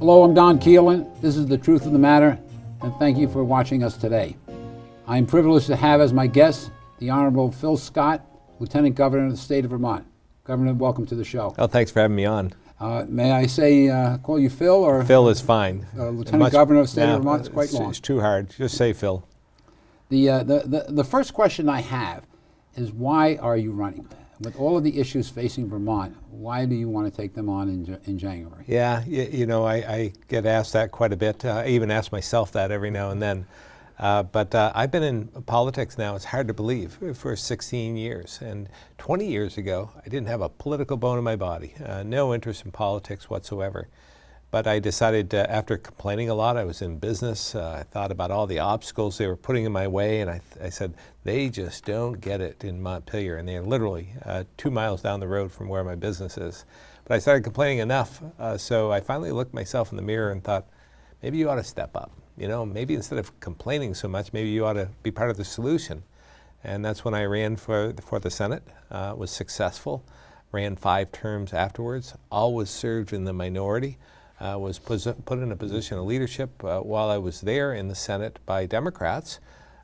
Hello, I'm Don Keelan. This is The Truth of the Matter, and thank you for watching us today. I am privileged to have as my guest the Honorable Phil Scott, Lieutenant Governor of the state of Vermont. Governor, welcome to the show. Oh, thanks for having me on. May I say, call you Phil or? Phil is fine. Lieutenant Governor of the state of Vermont is quite long. It's too hard. Just say Phil. The first question I have is, why are you running? With all of the issues facing Vermont, why do you want to take them on in January? Yeah, I get asked that quite a bit. I even ask myself that every now and then. But I've been in politics now, it's hard to believe, for 16 years. And 20 years ago, I didn't have a political bone in my body, no interest in politics whatsoever. But I decided, after complaining a lot, I was in business, I thought about all the obstacles they were putting in my way, and I said, they just don't get it in Montpelier, and they're literally 2 miles down the road from where my business is. But I started complaining enough, so I finally looked myself in the mirror and thought, maybe you ought to step up. Maybe instead of complaining so much, maybe you ought to be part of the solution. And that's when I ran for the Senate, was successful, ran 5 terms afterwards, always served in the minority. Was put in a position of leadership while I was there in the Senate by Democrats,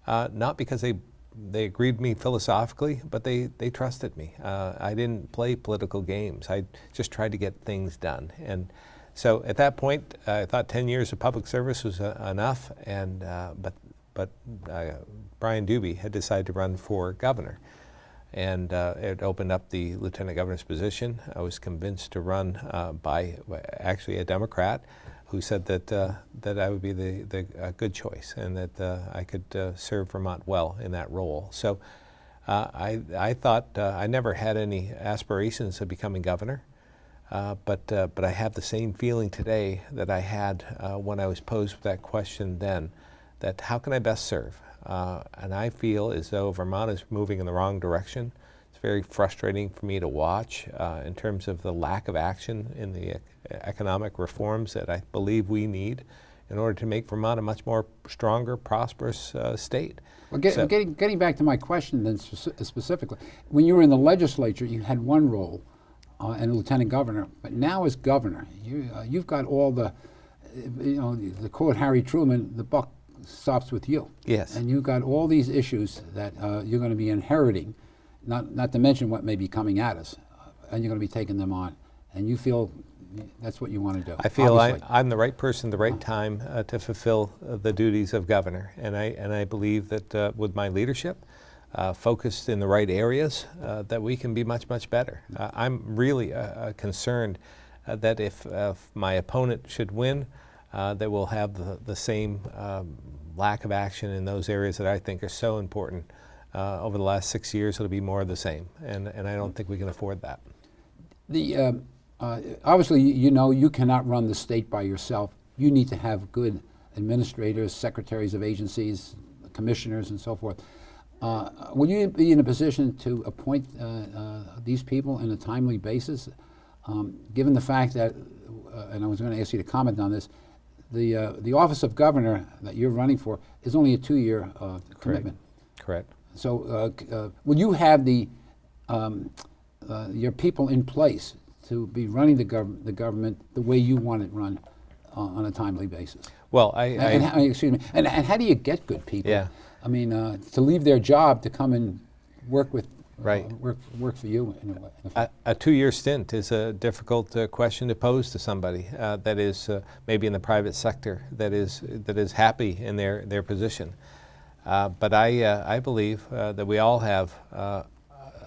not because they agreed with me philosophically, but they trusted me. I didn't play political games. I just tried to get things done. And so at that point, I thought 10 years of public service was enough. And but Brian Dubie had decided to run for governor. And it opened up the lieutenant governor's position. I was convinced to run by actually a Democrat who said that I would be the good choice and that I could serve Vermont well in that role. So I thought I never had any aspirations of becoming governor, but I have the same feeling today that I had when I was posed with that question then, that how can I best serve? And I feel as though Vermont is moving in the wrong direction. It's very frustrating for me to watch in terms of the lack of action in the economic reforms that I believe we need in order to make Vermont a much more stronger, prosperous state. Well, getting back to my question then specifically, when you were in the legislature, you had one role and lieutenant governor, but now as governor, you've got all the quote Harry Truman, the buck stops with you. Yes. And you've got all these issues that you're going to be inheriting, not to mention what may be coming at us, and you're going to be taking them on. And you feel that's what you want to do. I feel I'm the right person, the right time to fulfill the duties of governor. And I believe that with my leadership, focused in the right areas, that we can be much, much better. I'm really concerned that if my opponent should win, that we'll have the same lack of action in those areas that I think are so important. Over the last 6 years, it'll be more of the same, and I don't think we can afford that. Obviously, you cannot run the state by yourself. You need to have good administrators, secretaries of agencies, commissioners, and so forth. Will you be in a position to appoint these people on a timely basis, given the fact that, and I was going to ask you to comment on this, the office of governor that you're running for is only a 2-year commitment. Correct. So will you have your people in place to be running the government the way you want it run on a timely basis? Well, excuse me. And how do you get good people? Yeah. I mean, to leave their job to come and work with. Right. Work for you in a way. A 2-year stint is a difficult question to pose to somebody that is maybe in the private sector that is happy in their position. But I believe that we all have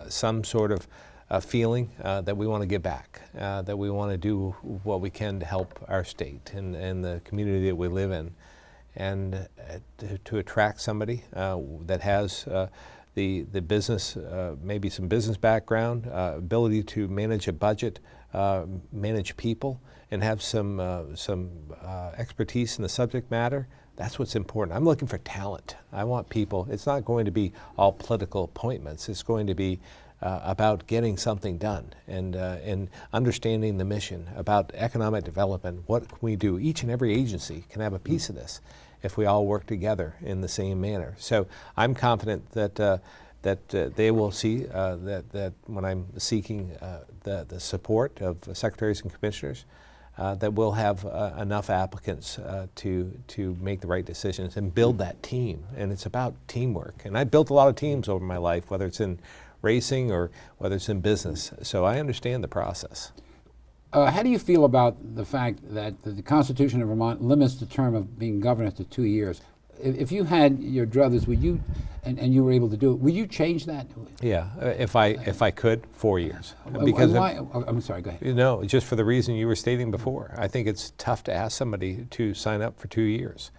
some sort of feeling that we want to give back, that we want to do what we can to help our state and the community that we live in, and to attract somebody that has the business, maybe some business background, ability to manage a budget, manage people, and have some expertise in the subject matter. That's what's important. I'm looking for talent. I want people. It's not going to be all political appointments. It's going to be about getting something done and understanding the mission, about economic development. What can we do? Each and every agency can have a piece of this if we all work together in the same manner. So I'm confident that they will see that when I'm seeking the support of secretaries and commissioners, that we'll have enough applicants to make the right decisions and build that team. And it's about teamwork. And I've built a lot of teams over my life, whether it's in racing or whether it's in business. So I understand the process. How do you feel about the fact that the Constitution of Vermont limits the term of being governor to 2 years? If you had your druthers, would you, and you were able to do it, would you change that? Yeah, if I could, 4 years. Because why? I'm sorry, go ahead. you know, just for the reason you were stating before, I think it's tough to ask somebody to sign up for 2 years,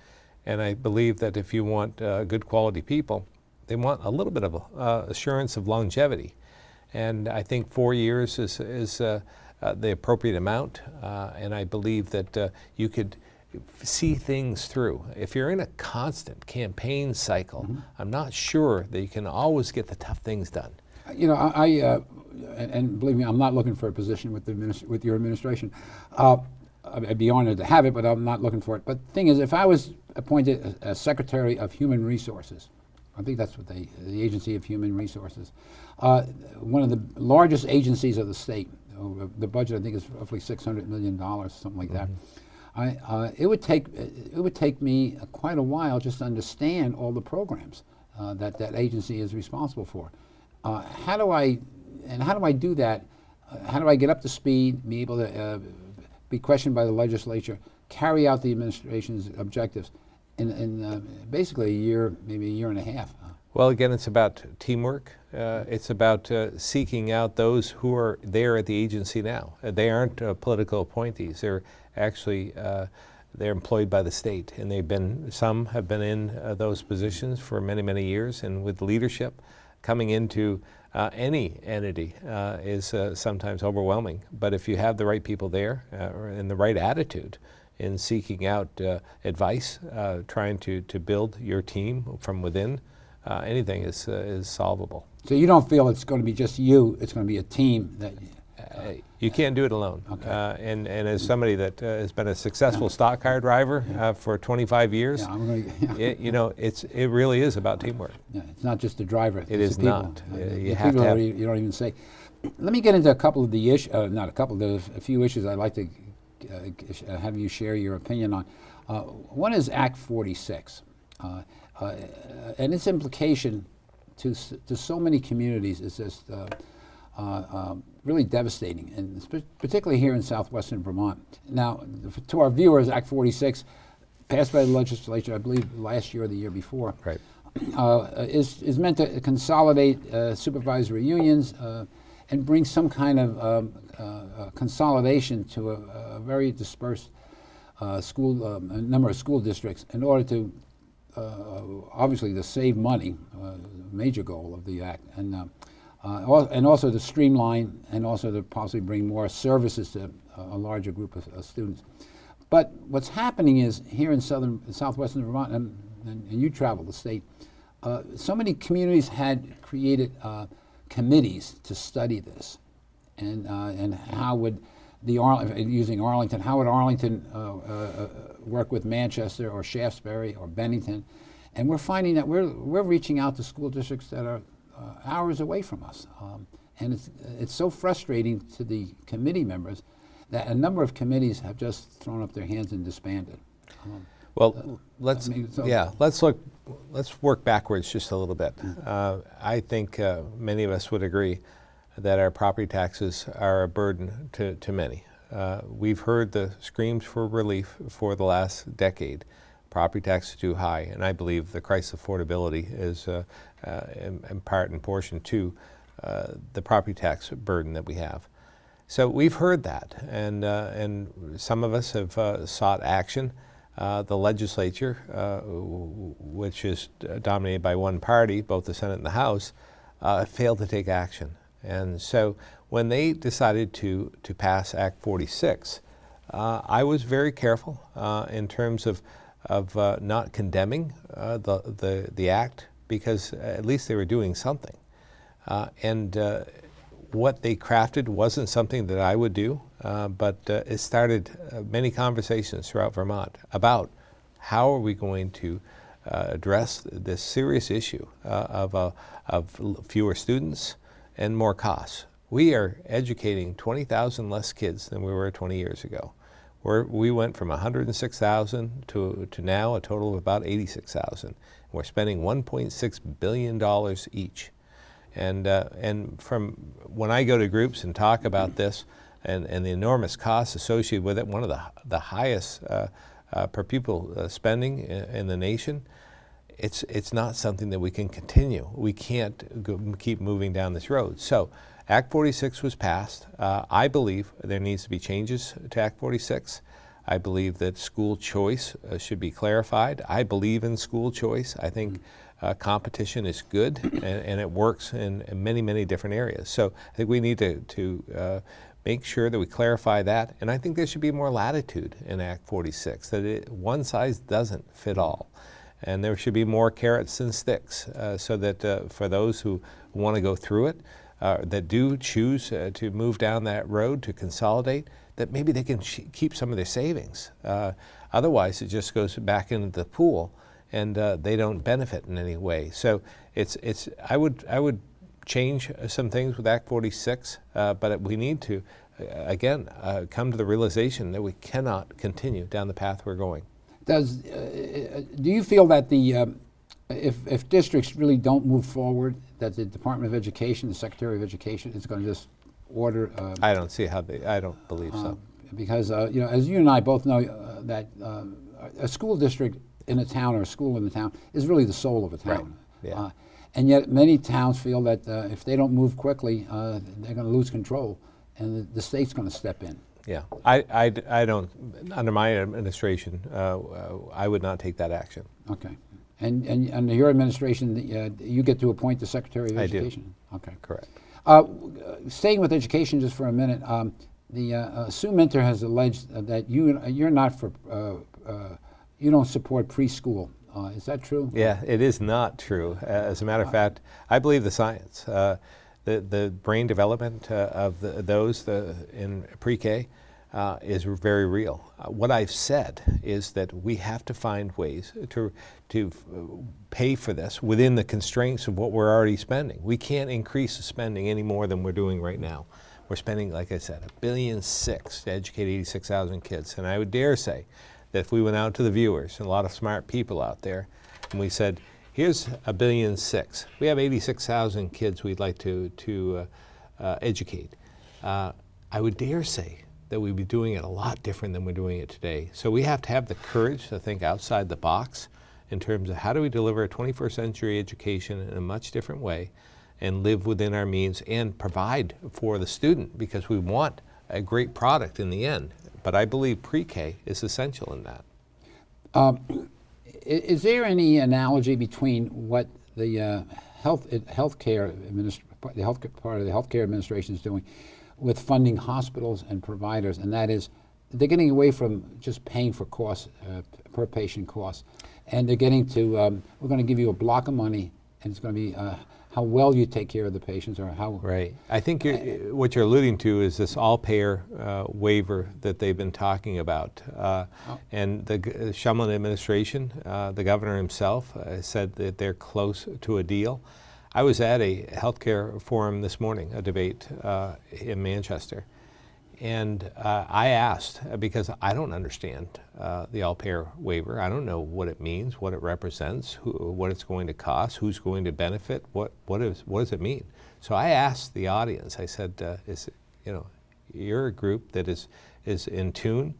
and I believe that if you want good quality people, they want a little bit of assurance of longevity, and I think 4 years is the appropriate amount, and I believe that you could see things through. If you're in a constant campaign cycle, I'm not sure that you can always get the tough things done. You know, and believe me, I'm not looking for a position with your administration. I'd be honored to have it, but I'm not looking for it. But the thing is, if I was appointed as Secretary of Human Resources, I think that's what the Agency of Human Resources, one of the largest agencies of the state. The budget, I think, is roughly $600 million, something like that. It would take me quite a while just to understand all the programs that agency is responsible for. How do I do that? How do I get up to speed, be able to be questioned by the legislature, carry out the administration's objectives in basically a year, maybe a year and a half? Well, again, it's about teamwork. It's about seeking out those who are there at the agency now. They aren't political appointees. They're actually they're employed by the state, and some have been in those positions for many, many years. And with leadership, coming into any entity is sometimes overwhelming. But if you have the right people there and the right attitude in seeking out advice, trying to build your team from within, anything is solvable. So you don't feel it's going to be just you, it's going to be a team that... You can't do it alone. Okay. And as somebody that has been a successful stock car driver for 25 years, you know, it really is about teamwork. Yeah, it's not just the driver. It is not. You have to have... You don't even say. Let me get into a couple of the issues, not a couple, there's a few issues I'd like to have you share your opinion on. One is Act 46. And its implication to so many communities is just really devastating, and particularly here in southwestern Vermont. Now, to our viewers, Act 46, passed by the legislature, I believe last year or the year before, right, is meant to consolidate supervisory unions and bring some kind of consolidation to a very dispersed number of school districts in order to obviously to save money, major goal of the act, and also to streamline and also to possibly bring more services to a larger group of students. But what's happening is here in southwestern Vermont, and you travel the state, so many communities had created committees to study this, and how would using Arlington, how would Arlington work with Manchester or Shaftesbury or Bennington? And we're finding that we're reaching out to school districts that are hours away from us, and it's so frustrating to the committee members that a number of committees have just thrown up their hands and disbanded. Well, let's work backwards just a little bit. I think many of us would agree that our property taxes are a burden to many. We've heard the screams for relief for the last decade. Property tax is too high, and I believe the crisis of affordability is in part and portion to the property tax burden that we have. So we've heard that, and some of us have sought action. The legislature, which is dominated by one party, both the Senate and the House, failed to take action. And so when they decided to pass Act 46, I was very careful in terms of not condemning the act, because at least they were doing something. And what they crafted wasn't something that I would do, but it started many conversations throughout Vermont about how are we going to address this serious issue of fewer students and more costs. We are educating 20,000 less kids than we were 20 years ago. We went from 106,000 to now a total of about 86,000. We're spending $1.6 billion each. And from when I go to groups and talk about this and the enormous costs associated with it, one of the highest per pupil spending in the nation, it's not something that we can continue. We can't keep moving down this road. So Act 46 was passed. I believe there needs to be changes to Act 46. I believe that school choice should be clarified. I believe in school choice. I think competition is good and it works in many, many different areas. So I think we need to make sure that we clarify that. And I think there should be more latitude in Act 46, that one size doesn't fit all. And there should be more carrots than sticks so that for those who want to go through it, that do choose to move down that road to consolidate, that maybe they can keep some of their savings. Otherwise, it just goes back into the pool and they don't benefit in any way. So I would change some things with Act 46, but we need to, again, come to the realization that we cannot continue down the path we're going. Do you feel that if districts really don't move forward, that the Department of Education, the Secretary of Education, is going to just order? I don't see how I don't believe so. Because as you and I both know, that a school district in a town or a school in the town is really the soul of a town. Right. Yeah. And yet many towns feel that if they don't move quickly, they're going to lose control, and the state's going to step in. Yeah, I don't, under my administration, I would not take that action. Okay. And under your administration, you get to appoint the Secretary of Education? I do. Okay. Correct. Staying with education just for a minute, Sue Minter has alleged that you're not for, you don't support preschool. Is that true? Yeah, it is not true. As a matter of fact, I believe the science. The brain development of those in pre-K is very real. What I've said is that we have to find ways to pay for this within the constraints of what we're already spending. We can't increase the spending any more than we're doing right now. We're spending, like I said, $1.6 billion to educate 86,000 kids. And I would dare say that if we went out to the viewers and a lot of smart people out there and we said, here's $1.6 billion. We have 86,000 kids we'd like to educate. I would dare say that we'd be doing it a lot different than we're doing it today. So we have to have the courage to think outside the box in terms of how do we deliver a 21st century education in a much different way and live within our means and provide for the student, because we want a great product in the end. But I believe pre-K is essential in that. Is there any analogy between what the healthcare part of the healthcare administration is doing with funding hospitals and providers, and that is they're getting away from just paying for costs, per patient costs, and they're getting to we're going to give you a block of money, and it's going to be how well you take care of the patients, or how. Right. I think what you're alluding to is this all-payer waiver that they've been talking about. And the Shumlin administration, the governor himself, said that they're close to a deal. I was at a healthcare forum this morning, a debate in Manchester. And I asked, because I don't understand the all-payer waiver. I don't know what it means, what it represents, what it's going to cost, who's going to benefit, what does it mean? So I asked the audience. I said, you're a group that is in tune.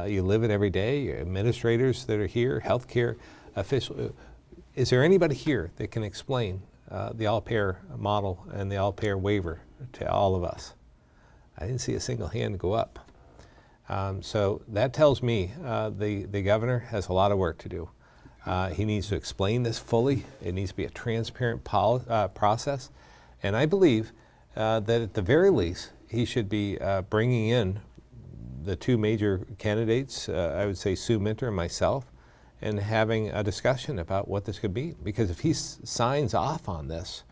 You live it every day. You're administrators that are here, healthcare officials. Is there anybody here that can explain the all-payer model and the all-payer waiver to all of us? I didn't see a single hand go up. So that tells me the governor has a lot of work to do. He needs to explain this fully. It needs to be a transparent process. And I believe that at the very least, he should be bringing in the two major candidates, I would say Sue Minter and myself, and having a discussion about what this could be. Because if he signs off on this,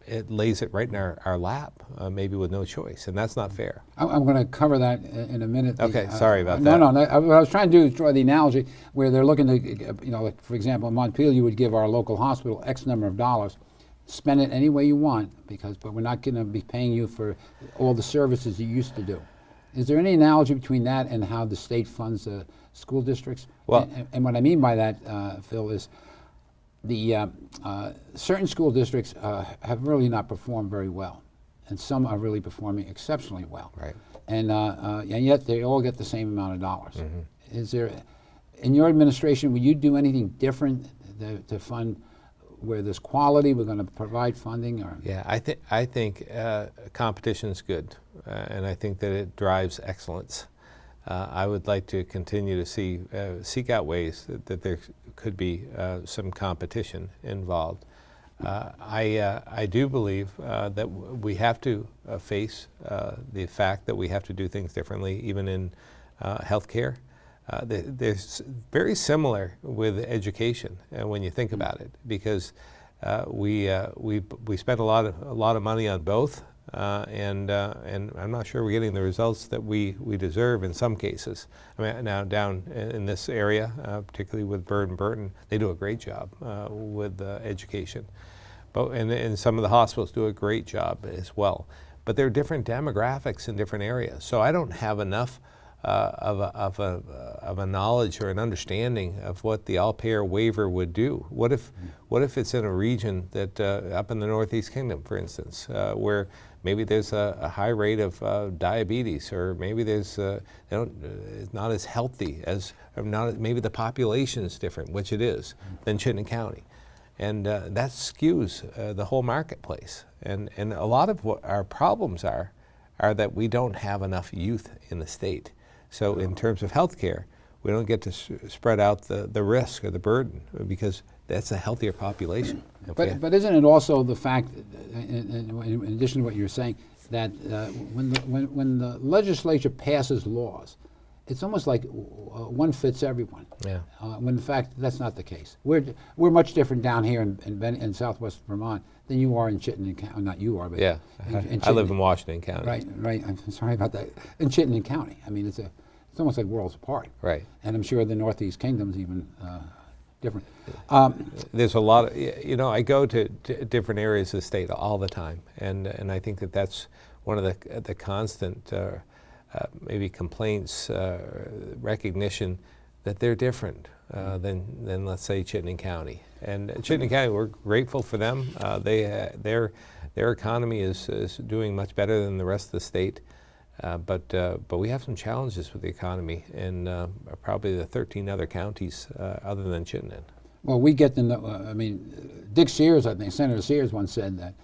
it lays it right in our lap, maybe with no choice, and that's not fair. I'm going to cover that in a minute. Okay, sorry about that. No, what I was trying to do is draw the analogy where they're looking to, like for example, in Montpelier, you would give our local hospital X number of dollars, spend it any way you want, but we're not going to be paying you for all the services you used to do. Is there any analogy between that and how the state funds school districts? Well- and what I mean by that, Phil, is the certain school districts have really not performed very well, and some are really performing exceptionally well. Right. And yet they all get the same amount of dollars. Is there, in your administration, will you do anything different to fund where there's quality? We're going to provide funding, or Yeah, I think competition's good, and I think that it drives excellence. I would like to continue to seek out ways that there could be some competition involved. I do believe that we have to face the fact that we have to do things differently, even in healthcare. There's very similar with education when you think about it, because we spent a lot of money on both, and I'm not sure we're getting the results that we deserve in some cases. I mean, now down in this area, particularly with Bird and Burton, they do a great job with education, and some of the hospitals do a great job as well. But there are different demographics in different areas, so I don't have enough of a knowledge or an understanding of what the all-payer waiver would do. What if it's in a region that up in the Northeast Kingdom, for instance, where maybe there's a high rate of diabetes, or maybe there's it's not as healthy as, maybe the population is different, which it is, than Chittenden County, and that skews the whole marketplace. And a lot of what our problems are that we don't have enough youth in the state. So in terms of health care, we don't get to spread out the risk or the burden, because that's a healthier population. But isn't it also the fact, in addition to what you're saying, that when the legislature passes laws, it's almost like one fits everyone. Yeah. When in fact that's not the case. We're much different down here in Southwest Vermont than you are in Chittenden County. Not you are, but Yeah, in I live in Washington County. Right. I'm sorry about that. In Chittenden County, I mean, it's almost like worlds apart. Right. And I'm sure the Northeast Kingdom's even different. There's a lot of, I go to different areas of the state all the time, and I think that's one of the constant maybe complaints, recognition that they're different than let's say Chittenden County. And Chittenden County, we're grateful for them. Their economy is doing much better than the rest of the state. But we have some challenges with the economy in probably the 13 other counties other than Chittenden. Well, we get to know, I mean, Dick Sears, I think, Senator Sears once said that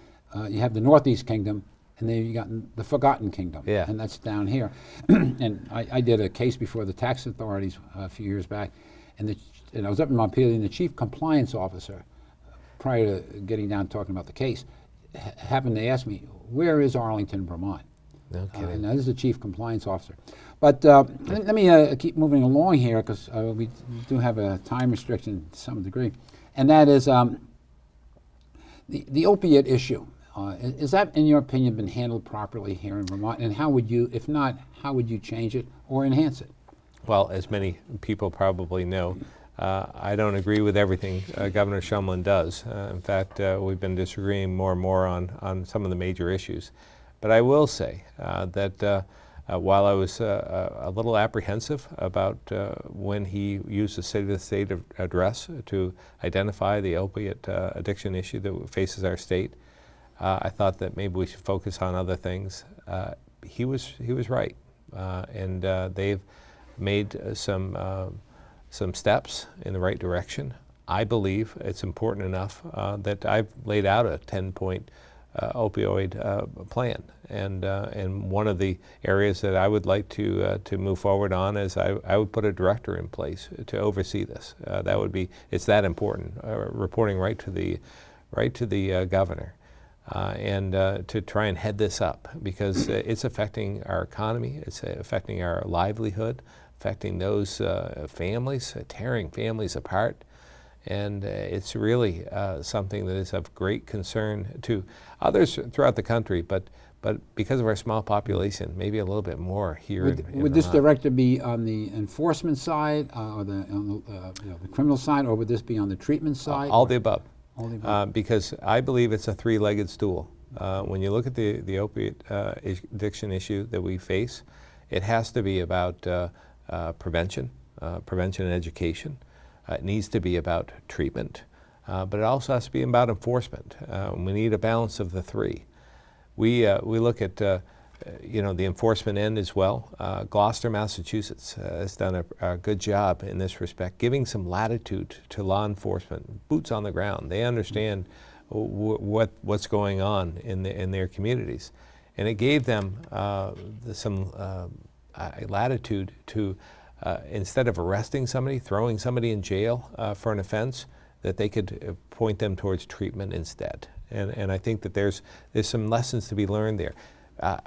you have the Northeast Kingdom, and then you got the Forgotten Kingdom, Yeah. and that's down here. And I did a case before the tax authorities a few years back, and I was up in Montpelier, and the chief compliance officer, prior to getting down talking about the case, happened to ask me, where is Arlington, Vermont? No kidding. And this is the chief compliance officer. But let me keep moving along here, because we do have a time restriction to some degree. And that is the opiate issue. Is that, in your opinion, been handled properly here in Vermont? And how would you, if not, how would you change it or enhance it? Well, as many people probably know, I don't agree with everything Governor Shumlin does. In fact, we've been disagreeing more and more on some of the major issues. But I will say that while I was a little apprehensive about when he used the State of the State address to identify the opiate addiction issue that faces our state, I thought that maybe we should focus on other things. He was right, and they've made some steps in the right direction. I believe it's important enough that I've laid out a 10-point opioid plan, and one of the areas that I would like to move forward on is I would put a director in place to oversee this. It's that important, reporting right to the governor, and to try and head this up, because it's affecting our economy, it's affecting our livelihood, affecting those families, tearing families apart. And it's really something that is of great concern to others throughout the country, but because of our small population, maybe a little bit more here. Would this director be on the enforcement side, or on the criminal side, or would this be on the treatment side? All the above. All the above. Because I believe it's a three-legged stool. When you look at the opiate addiction issue that we face, It has to be about prevention and education. It needs to be about treatment, but it also has to be about enforcement. We need a balance of the three. We look at the enforcement end as well. Gloucester, Massachusetts has done a good job in this respect, giving some latitude to law enforcement, boots on the ground. They understand what's going on in their communities, and it gave them some latitude to instead of arresting somebody, throwing somebody in jail for an offense, that they could point them towards treatment instead. And I think that there's some lessons to be learned there.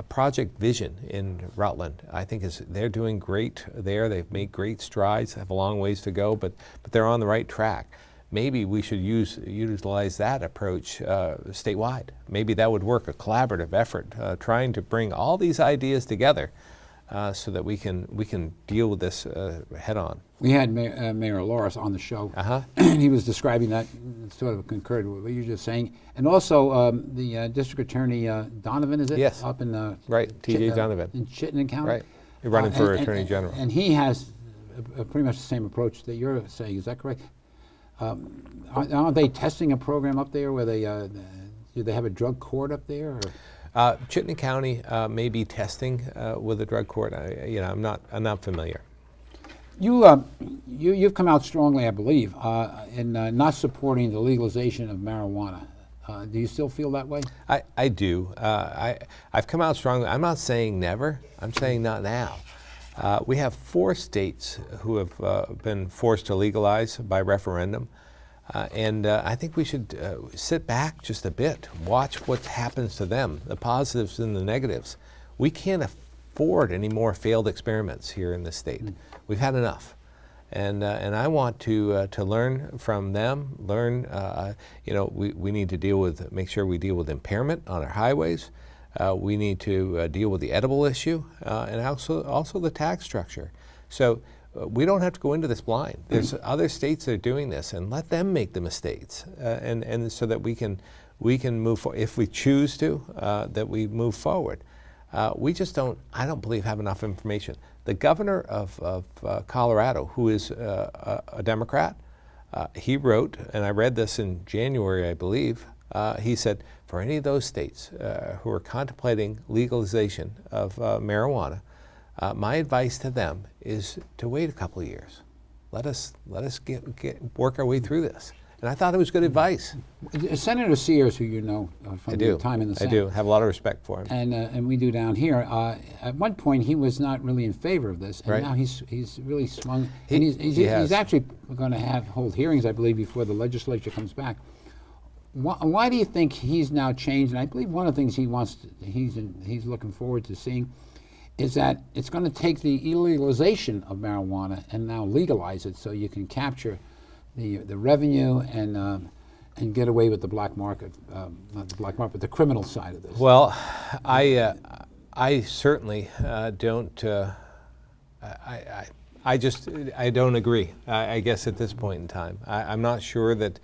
Project Vision in Rutland, I think they're doing great there. They've made great strides, have a long ways to go, but they're on the right track. Maybe we should utilize that approach statewide. Maybe that would work, a collaborative effort, trying to bring all these ideas together so that we can deal with this head on. We had Mayor Loris on the show, and he was describing that, sort of concurred with what you're just saying. And also the District Attorney Donovan, is it? Yes. Up in right, T.J. Donovan. In Chittenden County? Right, you're running for Attorney General. And he has pretty much the same approach that you're saying, is that correct? Aren't they testing a program up there where do they have a drug court up there? Or? Chittenden County may be testing with a drug court. I'm not familiar. You've come out strongly, I believe, in not supporting the legalization of marijuana. Do you still feel that way? I do. I've come out strongly. I'm not saying never. I'm saying not now. We have 4 states who have been forced to legalize by referendum. And I think we should sit back just a bit, watch what happens to them, the positives and the negatives. We can't afford any more failed experiments here in this state. We've had enough. And I want to learn from them, we need to make sure we deal with impairment on our highways. We need to deal with the edible issue and also the tax structure. So we don't have to go into this blind. There's other states that are doing this, and let them make the mistakes, and so that we can move forward. If we choose to, that we move forward. We just I don't believe, have enough information. The governor of Colorado, who is a Democrat, he wrote, and I read this in January, I believe, he said, for any of those states who are contemplating legalization of marijuana, my advice to them is to wait a couple of years. Let us work our way through this. And I thought it was good advice. Senator Sears, who you know from your time in the Senate. I do. Have a lot of respect for him. And we do down here. At one point, he was not really in favor of this, and right. Now he's really swung. And he's actually going to hold hearings, I believe, before the legislature comes back. Why do you think he's now changed? And I believe one of the things he's looking forward to seeing is that it's going to take the illegalization of marijuana and now legalize it, so you can capture the revenue and get away with the black market, not the black market, but the criminal side of this. Well, I certainly don't. I don't agree. I guess at this point in time, I'm not sure that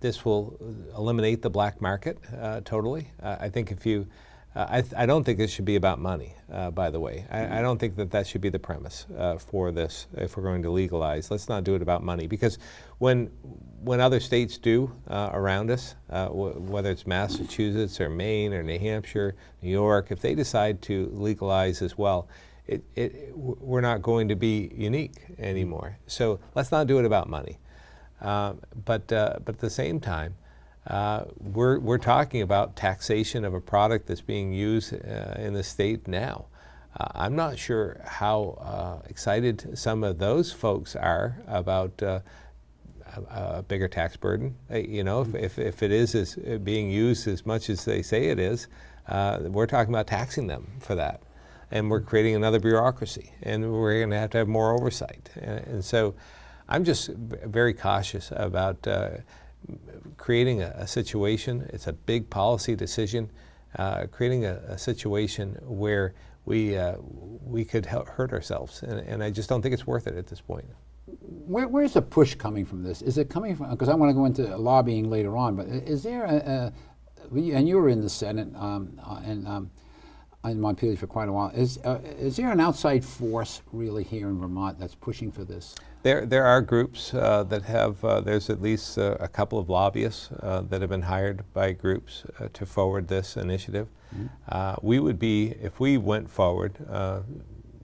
this will eliminate the black market totally. I think if you. I don't think this should be about money, by the way. I don't think that should be the premise for this. If we're going to legalize, let's not do it about money, because when other states do around us, whether it's Massachusetts or Maine or New Hampshire, New York, if they decide to legalize as well, we're not going to be unique anymore. So let's not do it about money. But at the same time, we're talking about taxation of a product that's being used in the state now. I'm not sure how excited some of those folks are about a bigger tax burden. If it is being used as much as they say it is, we're talking about taxing them for that. And we're creating another bureaucracy, and we're going to have more oversight. And so I'm just very cautious about creating a situation. It's a big policy decision, creating a situation where we could hurt ourselves, and I just don't think it's worth it at this point. Where's the push coming from this? Is it coming from, because I want to go into lobbying later on, but is there and you were in the Senate, in Montpelier for quite a while. Is there an outside force really here in Vermont that's pushing for this? There are groups that have, there's at least a couple of lobbyists that have been hired by groups to forward this initiative. We would be, if we went forward,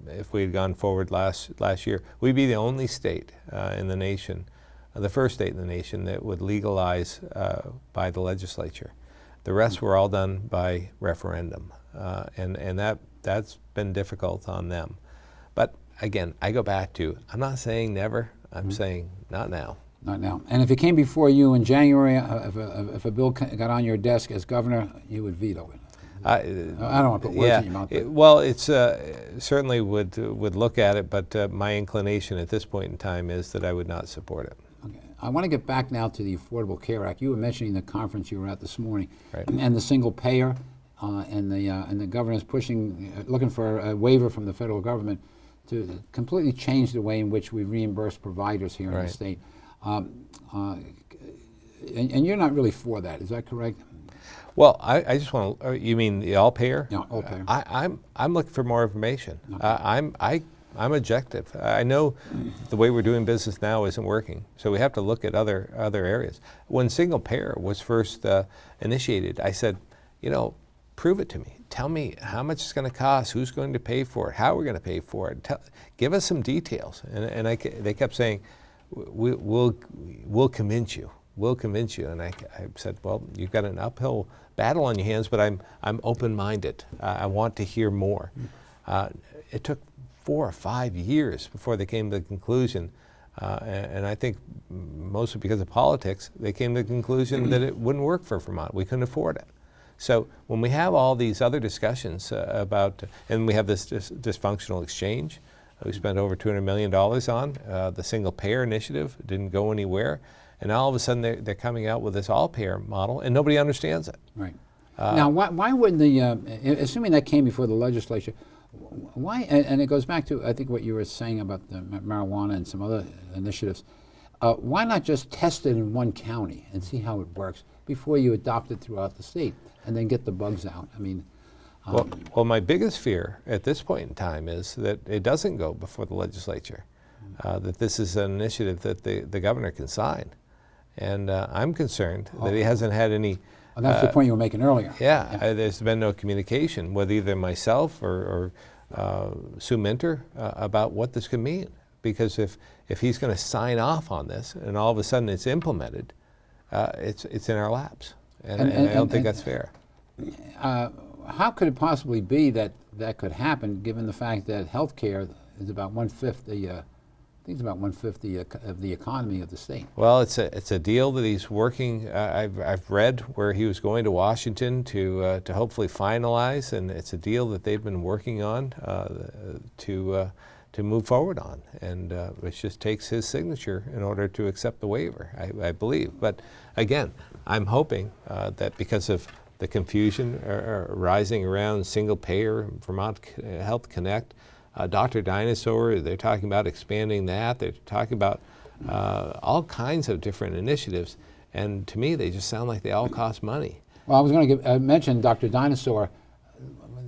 if we had gone forward last year, we'd be the only state in the nation, the first state in the nation that would legalize by the legislature. The rest were all done by referendum, and that's been difficult on them. But again, I go back to, I'm not saying never, I'm saying not now. Not now. And if it came before you in January, if a bill got on your desk as governor, you would veto it. I don't want to put words in your mouth. Well, it's certainly would look at it, but my inclination at this point in time is that I would not support it. Okay. I want to get back now to the Affordable Care Act. You were mentioning the conference you were at this morning, Right. and the single payer, and the governor's looking for a waiver from the federal government to completely change the way in which we reimburse providers here in Right. the state. And you're not really for that, is that correct? Well, I just want to. You mean the all payer? Yeah, all payer. I'm looking for more information. I'm objective. I know the way we're doing business now isn't working, so we have to look at other areas. When single payer was first initiated, I said, prove it to me. Tell me how much it's going to cost, who's going to pay for it, how we're going to pay for it. Give us some details. And they kept saying, we'll convince you. We'll convince you. And I said, well, you've got an uphill battle on your hands, but I'm open-minded. I want to hear more. It took 4 or 5 years before they came to the conclusion, and I think mostly because of politics, they came to the conclusion that it wouldn't work for Vermont. We couldn't afford it. So when we have all these other discussions about, and we have this dysfunctional exchange, we spent over $200 million on, the single payer initiative didn't go anywhere, and all of a sudden they're coming out with this all payer model and nobody understands it. Right. Now, why wouldn't assuming that came before the legislature, why, and it goes back to, I think, what you were saying about the marijuana and some other initiatives, why not just test it in one county and see how it works before you adopt it throughout the state and then get the bugs out? I mean, well, my biggest fear at this point in time is that it doesn't go before the legislature, that this is an initiative that the governor can sign. And I'm concerned that he hasn't had any. Well, that's the point you were making earlier. Yeah. There's been no communication with either myself or Sue Minter about what this could mean. Because if he's going to sign off on this and all of a sudden it's implemented, it's in our laps. And I don't think that's fair. How could it possibly be that could happen, given the fact that healthcare is about 1/5 I think it's about 1/5 of the economy of the state? Well, it's a deal that he's working. I've read where he was going to Washington to hopefully finalize, and it's a deal that they've been working on to move forward on, and it just takes his signature in order to accept the waiver, I believe. But again, I'm hoping that because of the confusion rising around single payer, Vermont Health Connect, Dr. Dinosaur, they're talking about expanding that. They're talking about all kinds of different initiatives. And to me, they just sound like they all cost money. Well, I was going to mention Dr. Dinosaur,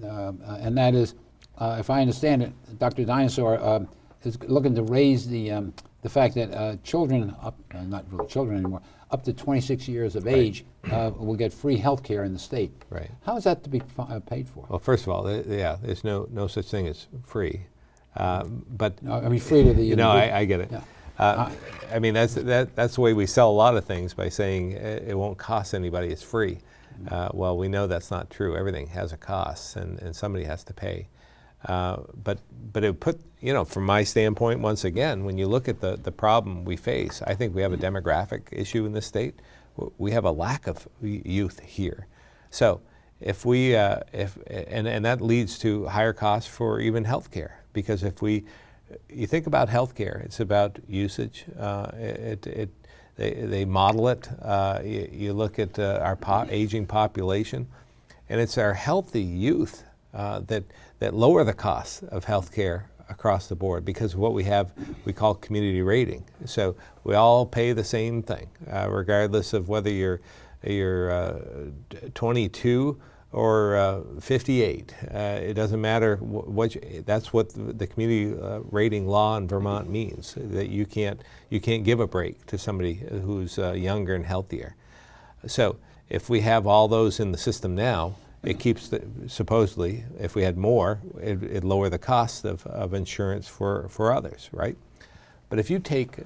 and that is, if I understand it, Dr. Dinosaur is looking to raise the fact that children, not really children anymore, up to 26 years of age will get free health care in the state. Right. How is that to be paid for? Well, first of all, there's no such thing as free. But I mean, free to the I get it. Yeah. I mean, that's the way we sell a lot of things, by saying it won't cost anybody, it's free. Well, we know that's not true. Everything has a cost, and somebody has to pay. But it put, from my standpoint, once again, when you look at the problem we face, I think we have a demographic issue in this state. We have a lack of youth here. So if we, and that leads to higher costs for even health care, because you think about health care, it's about usage. They model it. You look at our aging population, and it's our healthy youth that lower the costs of health care across the board, because of what we call community rating. So we all pay the same thing, regardless of whether you're 22 or 58. It doesn't matter that's what the community rating law in Vermont means, that you can't give a break to somebody who's younger and healthier. So if we have all those in the system now, it keeps, supposedly, if we had more, it'd lower the cost of insurance for others, right? But if you take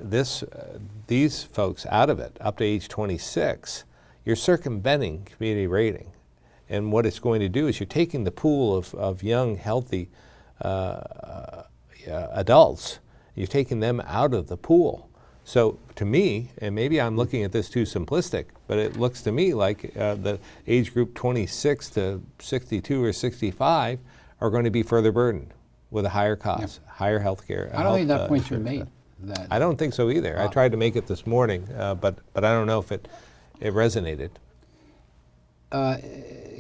these folks out of it, up to age 26, you're circumventing community rating. And what it's going to do is you're taking the pool of young, healthy adults, you're taking them out of the pool. So to me, and maybe I'm looking at this too simplistic, but it looks to me like the age group 26 to 62 or 65 are going to be further burdened with a higher cost, higher health care. I don't think that point you made. I don't think so either. I tried to make it this morning, but I don't know if it resonated.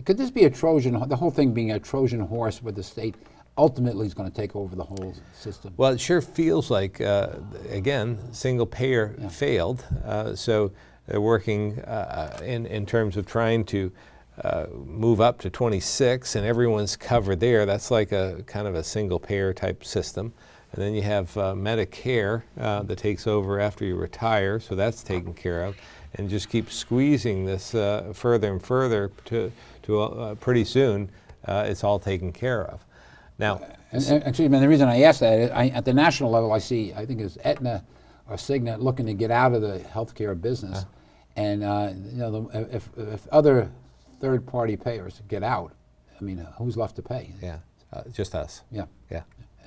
Could this be the whole thing being a Trojan horse where the state ultimately is going to take over the whole system? Well, it sure feels like, again, single payer failed. So they're working in terms of trying to move up to 26 and everyone's covered there. That's like a kind of a single payer type system. And then you have Medicare that takes over after you retire, so that's taken care of. And just keep squeezing this further and further to pretty soon it's all taken care of. Now, excuse me, the reason I ask that is at the national level, I think it's Aetna or Cigna looking to get out of the healthcare business, and if other third-party payers get out, I mean, who's left to pay? Yeah, just us. Yeah. Yeah.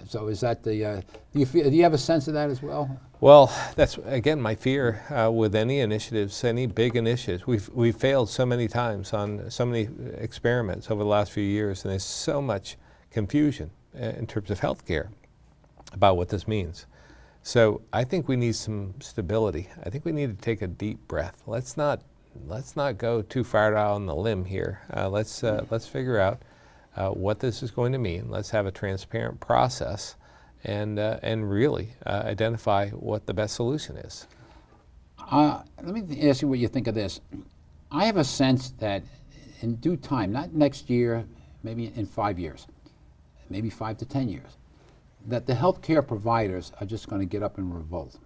So is that do you have a sense of that as well? Well, that's again my fear with any initiatives, any big initiatives. We've failed so many times on so many experiments over the last few years, and there's so much confusion in terms of healthcare about what this means. So I think we need some stability. I think we need to take a deep breath. Let's not go too far out on the limb here. Let's figure out what this is going to mean. Let's have a transparent process and really identify what the best solution is. Let me ask you what you think of this. I have a sense that in due time, not next year, maybe in 5 years, maybe 5 to 10 years, that the healthcare providers are just going to get up and revolt,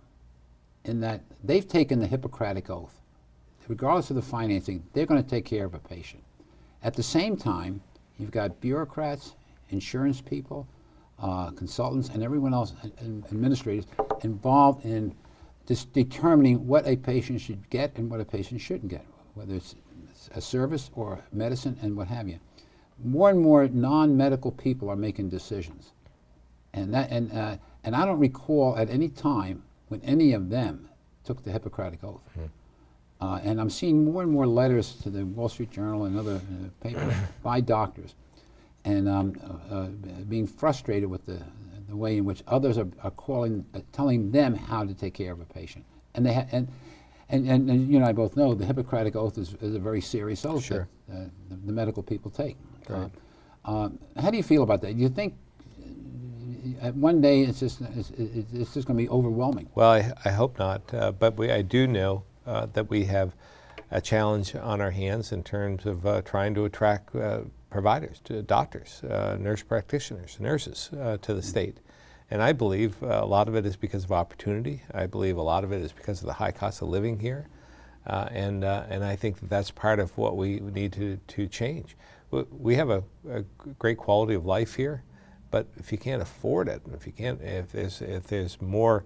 in that they've taken the Hippocratic Oath. Regardless of the financing, they're going to take care of a patient. At the same time, you've got bureaucrats, insurance people, consultants, and everyone else, administrators, involved in determining what a patient should get and what a patient shouldn't get, whether it's a service or medicine and what have you. More and more non-medical people are making decisions, and I don't recall at any time when any of them took the Hippocratic Oath. And I'm seeing more and more letters to the Wall Street Journal and other papers by doctors, and being frustrated with the way in which others are telling them how to take care of a patient. And and you and I both know the Hippocratic Oath is a very serious oath Sure. that the medical people take. Right. How do you feel about that? Do you think one day it's just going to be overwhelming? Well, I hope not, but I do know that we have a challenge on our hands in terms of trying to attract providers, to doctors, nurse practitioners, nurses to the state. And I believe a lot of it is because of opportunity. I believe a lot of it is because of the high cost of living here. And I think that that's part of what we need to change. We have a great quality of life here, but if you can't afford it, if there's more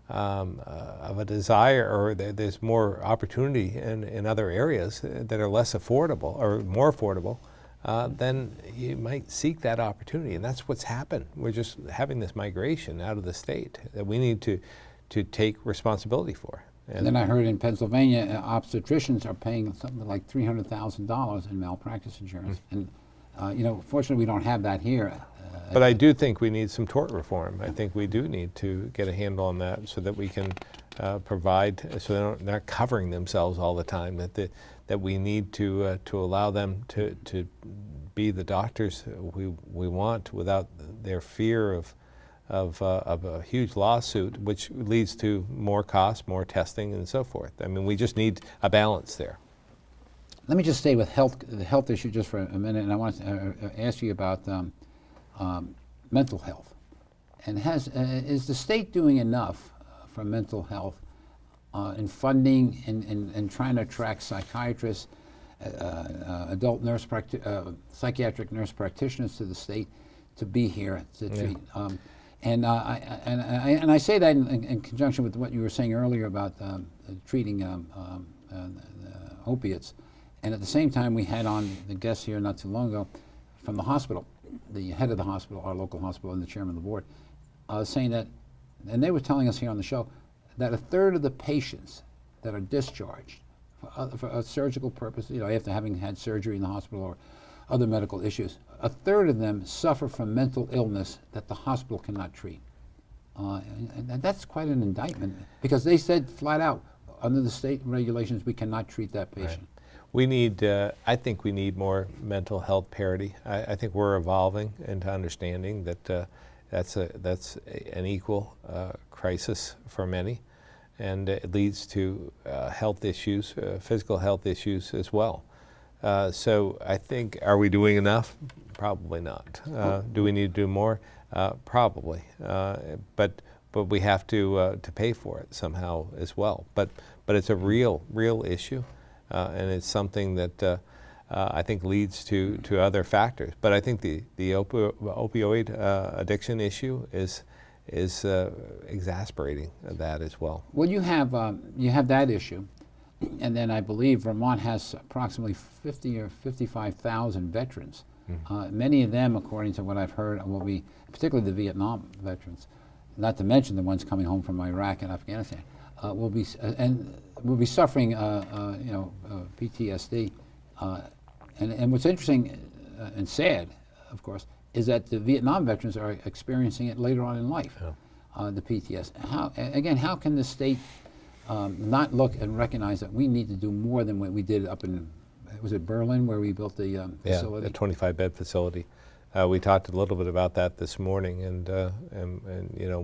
of a desire, or there's more opportunity in other areas that are less affordable or more affordable, then you might seek that opportunity. And that's what's happened. We're just having this migration out of the state that we need to take responsibility for. And then I heard in Pennsylvania, obstetricians are paying something like $300,000 in malpractice insurance. And fortunately, we don't have that here. But I do think we need some tort reform. I think we do need to get a handle on that so that we can provide, so they're not covering themselves all the time, that we need to allow them to be the doctors we want without their fear of a huge lawsuit, which leads to more costs, more testing, and so forth. I mean, we just need a balance there. let me just stay with the health issue just for a minute, and I want to ask you about mental health. And is the state doing enough for mental health in funding and trying to attract psychiatrists, adult psychiatric nurse practitioners to the state to be here to treat? And I say that in conjunction with what you were saying earlier about treating opiates. And at the same time, we had on the guest here not too long ago from the hospital, the head of the hospital, our local hospital, and the chairman of the board, saying that, and they were telling us here on the show, that a third of the patients that are discharged for a surgical purpose, after having had surgery in the hospital or other medical issues, a third of them suffer from mental illness that the hospital cannot treat. And that's quite an indictment, because they said flat out, under the state regulations, we cannot treat that patient. Right. We need, I think we need more mental health parity. I think we're evolving into understanding that that's an equal crisis for many, and it leads to health issues, physical health issues as well. So I think, are we doing enough? Probably not. Do we need to do more? Probably. But we have to pay for it somehow as well. But it's a real issue, and it's something that I think leads to other factors. But I think the opioid addiction issue is exasperating that as well. Well, you have that issue, and then I believe Vermont has approximately 50 or 55,000 veterans. Many of them, according to what I've heard, will be, particularly the Vietnam veterans, not to mention the ones coming home from Iraq and Afghanistan, will be suffering, PTSD. And what's interesting and sad, of course, is that the Vietnam veterans are experiencing it later on in life, the PTSD. How can the state not look and recognize that we need to do more than what we did up in, was it Berlin, where we built the facility? Yeah, the 25-bed facility. We talked a little bit about that this morning, and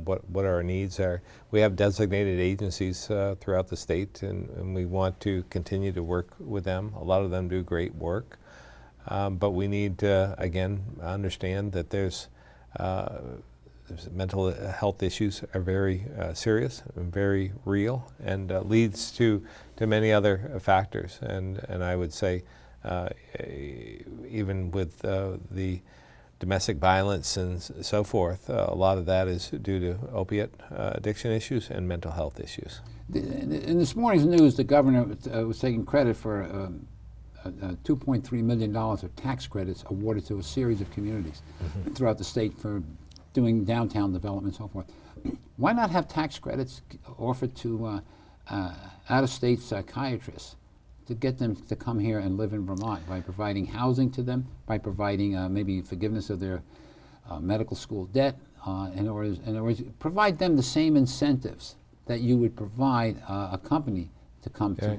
what our needs are. We have designated agencies throughout the state, and we want to continue to work with them. A lot of them do great work, but we need to again understand that there's mental health issues are very serious and very real, and leads to many other factors. And I would say even with the domestic violence and so forth, a lot of that is due to opiate addiction issues and mental health issues. In this morning's news, the governor was taking credit for $2.3 million of tax credits awarded to a series of communities throughout the state for doing downtown development and so forth. Why not have tax credits offered to out-of-state psychiatrists to get them to come here and live in Vermont by providing housing to them, by providing maybe forgiveness of their medical school debt, in other words, provide them the same incentives that you would provide a company to come to.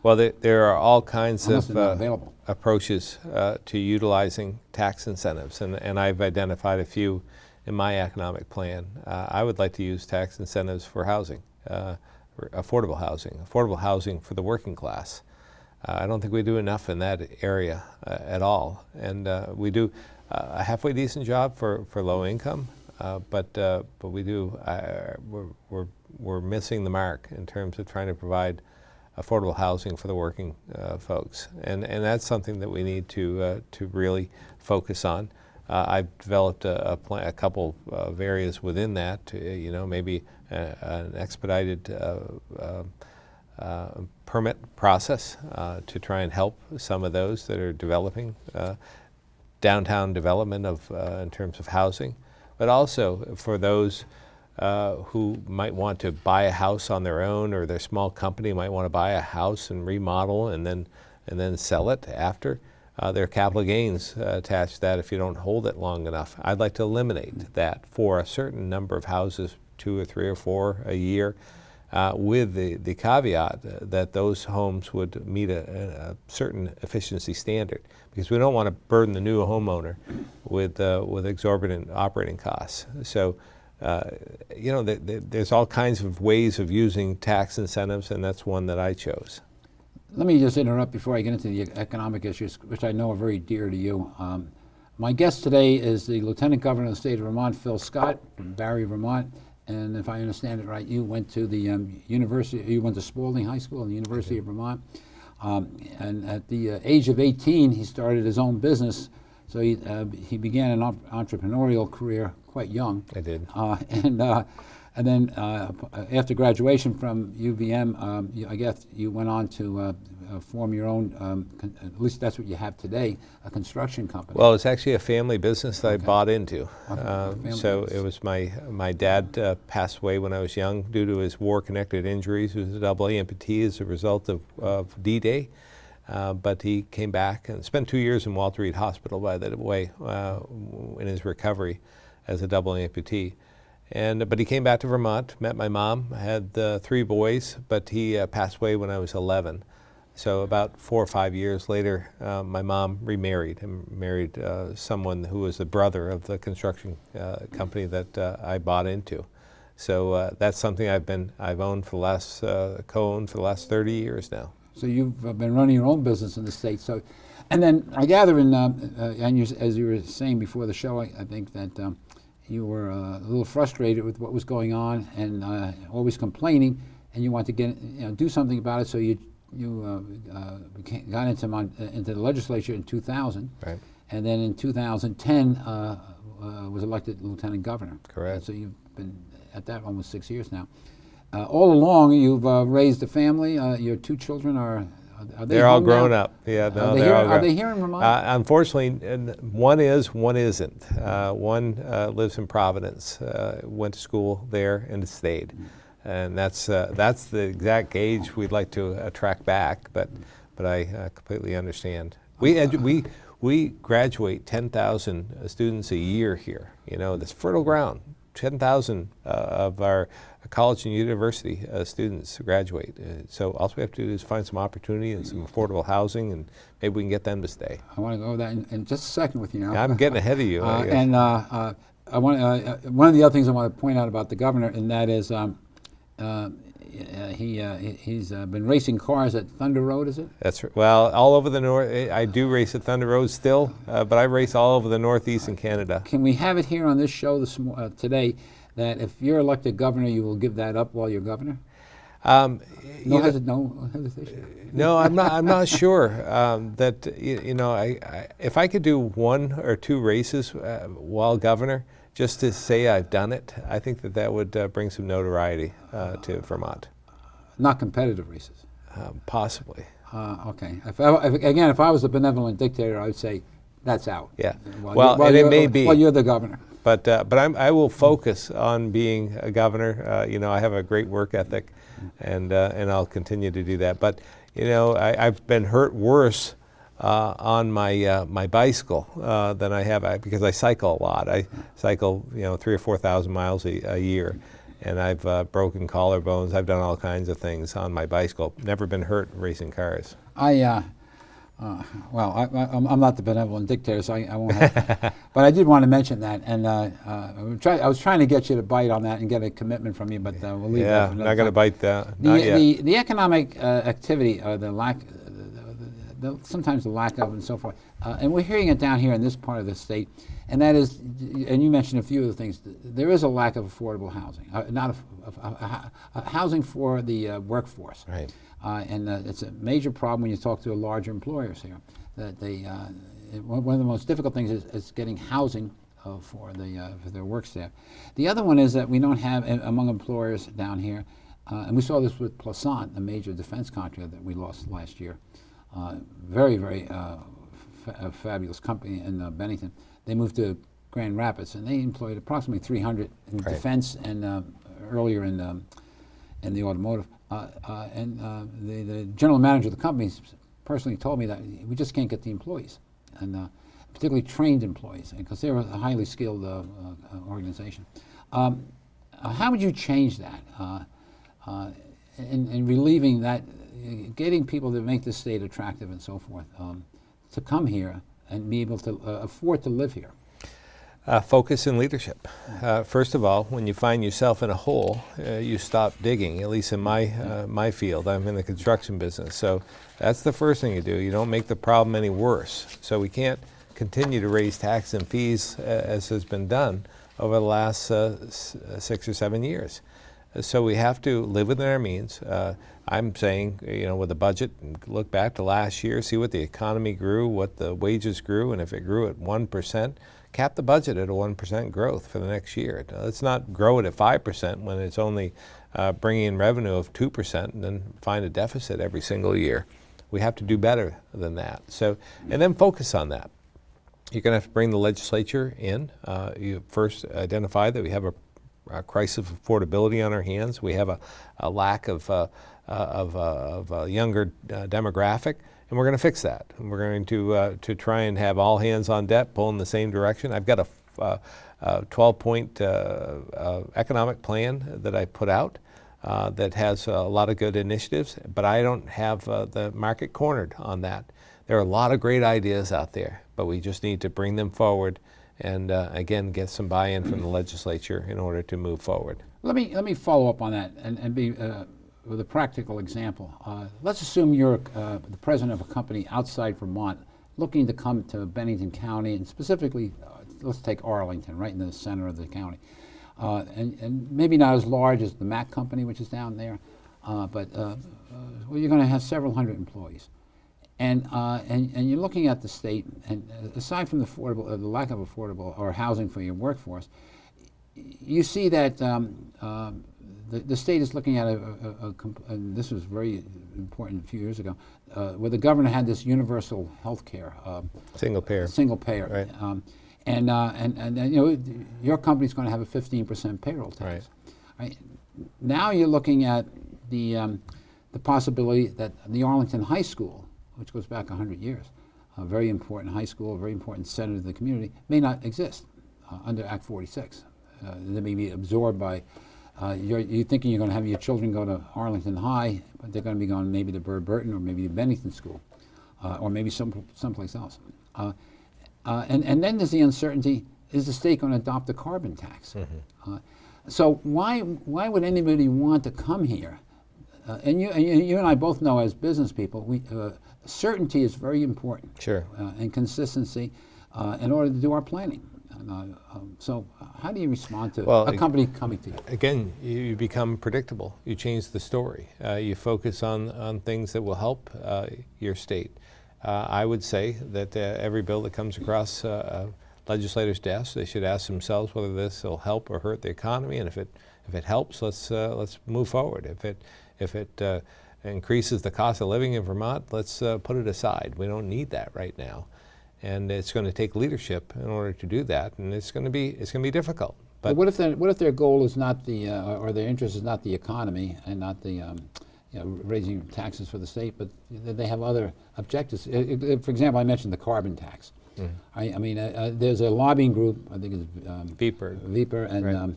Well, there are all kinds of available approaches to utilizing tax incentives, and I've identified a few in my economic plan. I would like to use tax incentives for housing, affordable housing for the working class. I don't think we do enough in that area at all, and we do a halfway decent job for low income, but we do we're missing the mark in terms of trying to provide affordable housing for the working folks, and that's something that we need to really focus on. I've developed a couple of areas within that, maybe an expedited permit process to try and help some of those that are developing downtown development in terms of housing, but also for those who might want to buy a house on their own, or their small company might want to buy a house and remodel and then sell it after. There are capital gains attached to that if you don't hold it long enough. I'd like to eliminate that for a certain number of houses, 2 or 3 or 4 a year, with the caveat that those homes would meet a certain efficiency standard, because we don't want to burden the new homeowner with exorbitant operating costs. So, there's all kinds of ways of using tax incentives, and that's one that I chose. Let me just interrupt before I get into the economic issues, which I know are very dear to you. My guest today is the Lieutenant Governor of the state of Vermont, Phil Scott, from Barre, Vermont. And if I understand it right, you went to the university. You went to Spalding High School and the University of Vermont. And at the age of 18, he started his own business. So he began an entrepreneurial career quite young. I did. And then after graduation from UVM, I guess you went on to form your own, at least that's what you have today, a construction company. Well, it's actually a family business that I bought into. So business. it was my dad passed away when I was young due to his war-connected injuries. He was a double amputee as a result of D-Day. But he came back and spent 2 years in Walter Reed Hospital, by the way, in his recovery as a double amputee. But he came back to Vermont, met my mom, had 3 boys, but he passed away when I was 11. So about 4 or 5 years later, my mom remarried and married someone who was the brother of the construction company that I bought into. So that's something I've owned for the last co-owned for the last 30 years now. So you've been running your own business in the States. So, and then I gather as you were saying before the show, I think that you were a little frustrated with what was going on and always complaining, and you wanted to do something about it. So you got into the legislature in 2000, Right. and then in 2010 was elected lieutenant governor. Correct. And so you've been at that almost 6 years now. All along, you've raised a family. Your 2 children are they They're all home grown now? up. Yeah, no, Are they they're here, all are grown. they here in Vermont? Unfortunately, one is, one isn't. One lives in Providence, went to school there and stayed. And that's the exact age we'd like to attract back, but I completely understand. We graduate 10,000 students a year here. You know, that's fertile ground. 10,000 of our college and university students graduate. So all we have to do is find some opportunity and some affordable housing, and maybe we can get them to stay. I want to go over that in just a second with you now. I'm getting ahead of you. I guess. And I want one of the other things I want to point out about the governor, and that is he's been racing cars at Thunder Road, is it? That's right. Well, all over the north. I do race at Thunder Road still, but I race all over the Northeast in Canada. Can we have it here on this show today that if you're elected governor, you will give that up while you're governor? No hesitation. No, I'm not. I'm not sure that if I could do 1 or 2 races while governor, just to say I've done it, I think that would bring some notoriety to Vermont. Not competitive races. Possibly. Okay. If I was a benevolent dictator, I would say that's out. Yeah. While it may be. Well, you're the governor. But I will focus on being a governor. I have a great work ethic, and I'll continue to do that. But I've been hurt worse on my bicycle than I have because I cycle a lot. I cycle 3,000 or 4,000 miles a year, and I've broken collarbones. I've done all kinds of things on my bicycle. Never been hurt racing cars. I'm not the benevolent dictator, so I won't have but I did want to mention that, and I was trying to get you to bite on that and get a commitment from you, but we'll leave that for another not going to time. bite that. Not yet. The economic activity, the lack, sometimes the lack of, and so forth, and we're hearing it down here in this part of the state, and that is, and you mentioned a few of the things, there is a lack of affordable housing, housing for the workforce. Right. And it's a major problem when you talk to larger employers here. That one of the most difficult things is getting housing for their work staff. The other one is that we don't have among employers down here, and we saw this with Plaisant, a major defense contractor that we lost last year. Very, very fabulous company in Bennington. They moved to Grand Rapids, and they employed approximately 300 in defense and earlier in the automotive. The general manager of the company personally told me that we just can't get the employees, and particularly trained employees, because they're a highly skilled organization. How would you change that in relieving that, getting people to make this state attractive and so forth, to come here and be able to afford to live here? Focus and leadership. First of all, when you find yourself in a hole, you stop digging. At least in my field, I'm in the construction business. So that's the first thing you do. You don't make the problem any worse. So we can't continue to raise tax and fees as has been done over the last 6 or 7 years. So we have to live within our means. I'm saying, with the budget, look back to last year, see what the economy grew, what the wages grew, and if it grew at 1%, cap the budget at a 1% growth for the next year. Let's not grow it at 5% when it's only bringing in revenue of 2% and then find a deficit every single year. We have to do better than that. So, and then focus on that. You're going to have to bring the legislature in. You first identify that we have a crisis of affordability on our hands. We have a lack of a younger demographic, and we're going to fix that. And we're going to try and have all hands on deck, pull in the same direction. I've got a 12-point economic plan that I put out that has a lot of good initiatives, but I don't have the market cornered on that. There are a lot of great ideas out there, but we just need to bring them forward and again get some buy-in from the legislature in order to move forward. Let me follow up on that and be with a practical example. Let's assume you're the president of a company outside Vermont looking to come to Bennington County, and specifically, let's take Arlington, right in the center of the county. And maybe not as large as the Mack company, which is down there, but well, you're going to have several hundred employees. And you're looking at the state, and aside from the lack of affordable or housing for your workforce, you see that the state is looking at and this was very important a few years ago, where the governor had this universal health care. Single payer. Single payer. Right. And your company's going to have a 15% payroll tax. Right. Now you're looking at the possibility that the Arlington High School, which goes back 100 years, a very important high school, a very important center of the community, may not exist under Act 46. They may be absorbed by, you're thinking you're going to have your children go to Arlington High, but they're going to be going maybe to Burr Burton or maybe to Bennington School, or maybe someplace else. And then there's the uncertainty, is the state going to adopt a carbon tax? Mm-hmm. So why would anybody want to come here? And you and I both know as business people, certainty is very important. Sure. And consistency in order to do our planning. So how do you respond to a company coming to you? Again, you become predictable. You change the story. You focus on things that will help your state. I would say that every bill that comes across legislators' desks, they should ask themselves whether this will help or hurt the economy, and if it helps, let's move forward. If it increases the cost of living in Vermont, let's put it aside. We don't need that right now, and it's going to take leadership in order to do that, and it's going to be difficult. But what if their goal is not or their interest is not the economy and not the raising taxes for the state, but they have other objectives? For example, I mentioned the carbon tax. Mm-hmm. I mean, there's a lobbying group, I think it's VEPR, and right.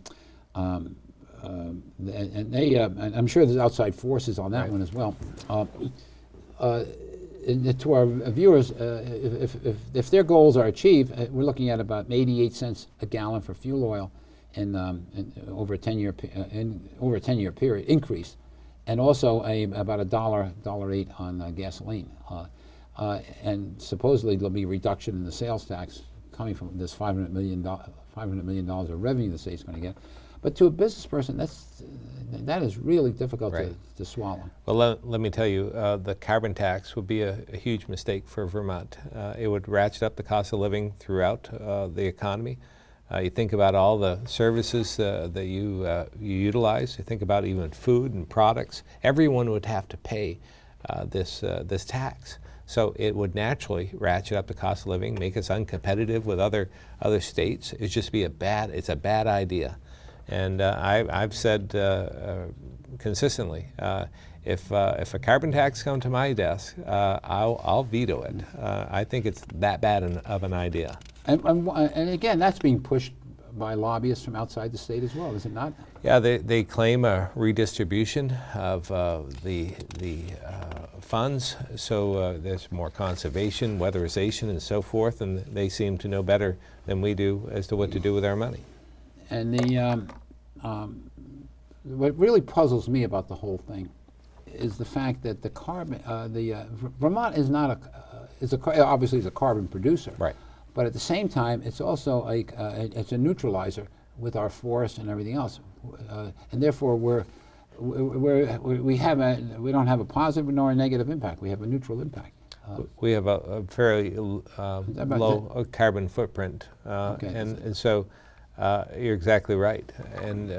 And they, and I'm sure there's outside forces on that right. one as well. To our viewers, if their goals are achieved, we're looking at about 88 cents a gallon for fuel oil, in over a 10-year period increase, and also about $1.08 on gasoline. And supposedly there'll be a reduction in the sales tax coming from this $500 million of revenue the state's going to get. But to a business person, that is really difficult right. to swallow. Well, let me tell you, the carbon tax would be a huge mistake for Vermont. It would ratchet up the cost of living throughout the economy. You think about all the services that you utilize. You think about even food and products. Everyone would have to pay this tax. So it would naturally ratchet up the cost of living, make us uncompetitive with other states. It's just it's a bad idea. And I've said consistently, if a carbon tax comes to my desk, I'll veto it. I think it's that bad of an idea. And again, that's being pushed by lobbyists from outside the state as well, is it not? Yeah, they claim a redistribution of the funds, so there's more conservation, weatherization, and so forth, and they seem to know better than we do as to what to do with our money. And what really puzzles me about the whole thing is the fact that the carbon, Vermont is not obviously is a carbon producer, Right. but at the same time, it's also it's a neutralizer with our forests and everything else, and therefore we don't have a positive nor a negative impact. We have a neutral impact. We have a fairly low carbon footprint, Okay. and so you're exactly right. And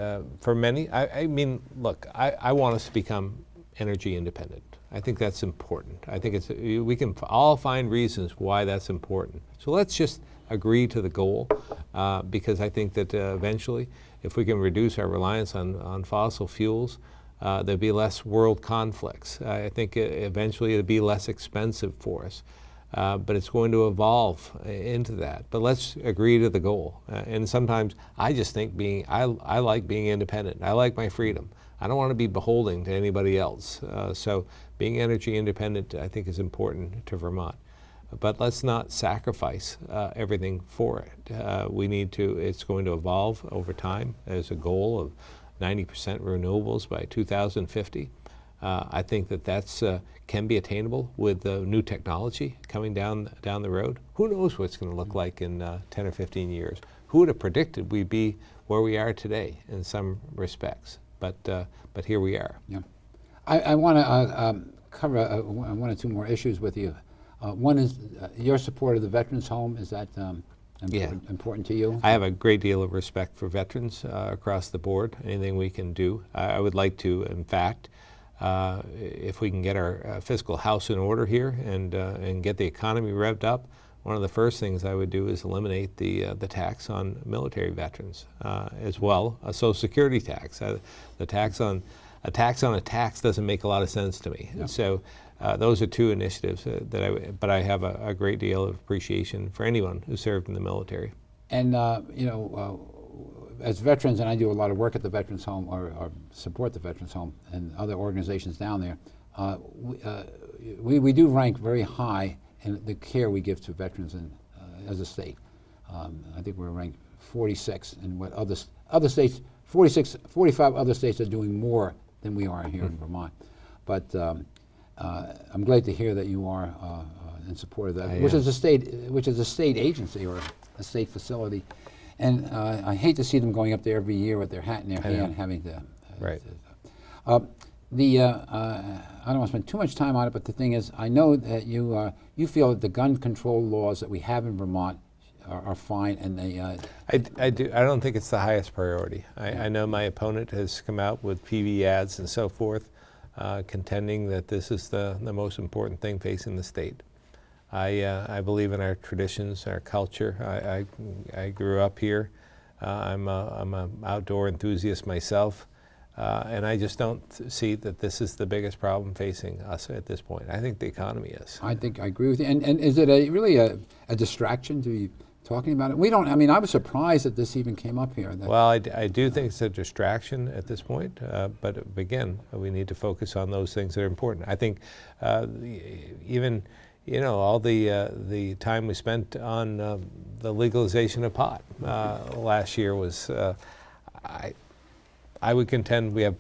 for many, I mean, look, I want us to become energy independent. I think that's important. I think we can all find reasons why that's important. So let's just agree to the goal, because I think that eventually, if we can reduce our reliance on fossil fuels, there'll be less world conflicts. I think eventually it'll be less expensive for us. But it's going to evolve into that. But let's agree to the goal. And sometimes I just think I like being independent. I like my freedom. I don't want to be beholden to anybody else. So being energy independent, I think, is important to Vermont. But let's not sacrifice everything for it. We need to, it's going to evolve over time. There's a goal of 90% renewables by 2050. I think that's can be attainable with new technology coming down the road. Who knows what it's going to look like in 10 or 15 years? Who would have predicted we'd be where we are today in some respects? But here we are. Yeah, I want to cover one or two more issues with you. One is your support of the Veterans Home. Is that important to you? I have a great deal of respect for veterans across the board. Anything we can do, I would like to. In fact, if we can get our fiscal house in order here and get the economy revved up, one of the first things I would do is eliminate the tax on military veterans, as well, a Social Security tax. The tax on a tax doesn't make a lot of sense to me. Yeah. So those are two initiatives but I have a great deal of appreciation for anyone who served in the military. And as veterans, and I do a lot of work at the Veterans Home or support the Veterans Home and other organizations down there, we do rank very high in the care we give to veterans as a state. I think we're ranked 46, and what other states, 45 other states are doing more than we are here in Vermont. But I'm glad to hear that you are in support of that, which is a state agency or a state facility. And I hate to see them going up there every year with their hat in their hand, having to. Right. I don't want to spend too much time on it, but the thing is, I know that you feel that the gun control laws that we have in Vermont are fine, and they. I do. I don't think it's the highest priority. I know my opponent has come out with PV ads and so forth, contending that this is the most important thing facing the state. I believe in our traditions, our culture. I grew up here. I'm an outdoor enthusiast myself, and I just don't see that this is the biggest problem facing us at this point. I think the economy is. I think I agree with you. And is it really a distraction to be talking about it? We don't. I mean, I was surprised that this even came up here. Well, I do think it's a distraction at this point, but again, we need to focus on those things that are important. I think even. All the time we spent on the legalization of pot last year was, I would contend we have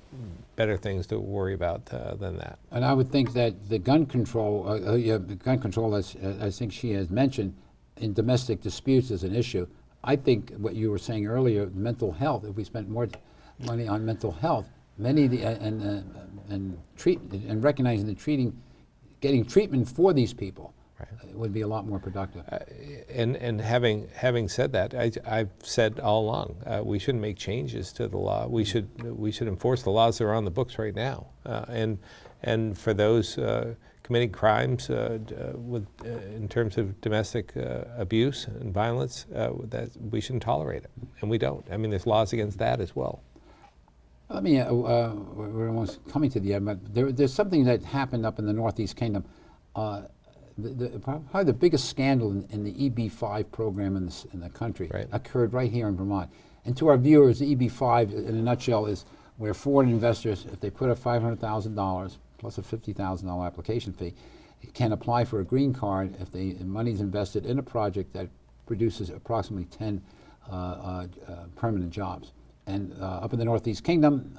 better things to worry about than that. And I would think that the gun control, as I think she has mentioned, in domestic disputes is an issue. I think what you were saying earlier, mental health. If we spent more money on mental health, many of the and recognizing the getting treatment for these people would be a lot more productive. And having said that, I've said all along we shouldn't make changes to the law. We should enforce the laws that are on the books right now. And for those committing crimes in terms of domestic abuse and violence, that we shouldn't tolerate it, and we don't. I mean, there's laws against that as well. Let me, we're almost coming to the end, but there's something that happened up in the Northeast Kingdom. Probably the biggest scandal in the EB-5 program in the country occurred right here in Vermont. And to our viewers, the EB-5, in a nutshell, is where foreign investors, if they put up $500,000, plus a $50,000 application fee, can apply for a green card if the money's invested in a project that produces approximately 10 permanent jobs. And up in the Northeast Kingdom,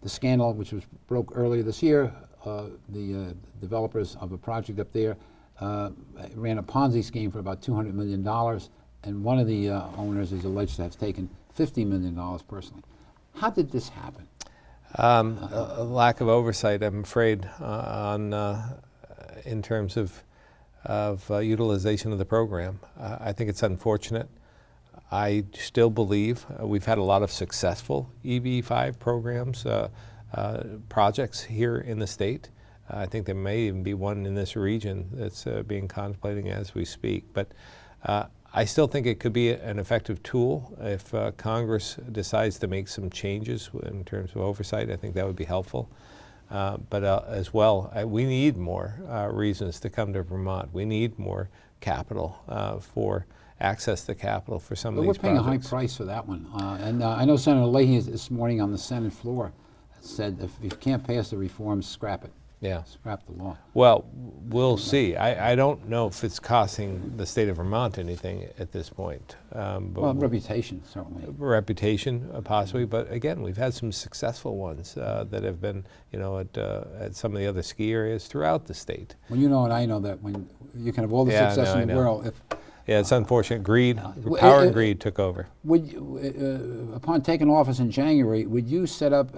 the scandal, which was broke earlier this year, the developers of a project up there ran a Ponzi scheme for about $200 million, and one of the owners is alleged to have taken $50 million personally. How did this happen? A lack of oversight, I'm afraid, in terms of utilization of the program. I think it's unfortunate. I still believe we've had a lot of successful EB-5 programs, projects here in the state. I think there may even be one in this region that's being contemplated as we speak. But I still think it could be an effective tool if Congress decides to make some changes in terms of oversight. I think that would be helpful. But as well, we need more reasons to come to Vermont. We need more capital for access to capital for some of these We're paying projects. a high price for that one. And I know Senator Leahy this morning on the Senate floor said if you can't pass the reforms, scrap it. Yeah. Scrap the law. Well, we'll see. I don't know if it's costing the state of Vermont anything at this point. But Well, reputation, certainly. reputation, possibly. But again, we've had some successful ones that have been, at some of the other ski areas throughout the state. Well, you know and I know that when you can have all the Yeah, success no, in the I know. world, Yeah, it's unfortunate. Greed, well, power and greed took over. would you, upon taking office in January, would you set up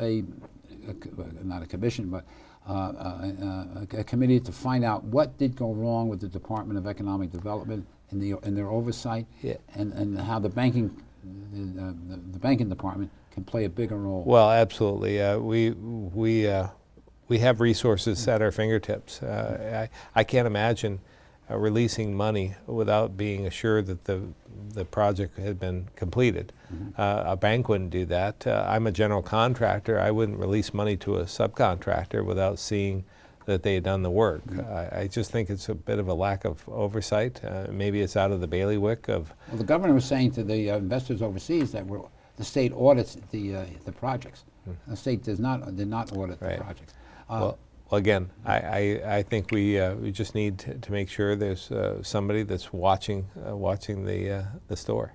not a commission, but a committee to find out what did go wrong with the Department of Economic Development in their oversight, Yeah. and how the banking department can play a bigger role? Well, absolutely. We have resources at our fingertips. I can't imagine releasing money without being assured that the project had been completed. A bank wouldn't do that. I'm a general contractor. I wouldn't release money to a subcontractor without seeing that they had done the work. I just think it's a bit of a lack of oversight. Maybe it's out of the bailiwick of. Well, the governor was saying to the investors overseas that the state audits the projects. The state did not audit Right. the projects. Well, again, I think we just need to make sure there's somebody that's watching the store.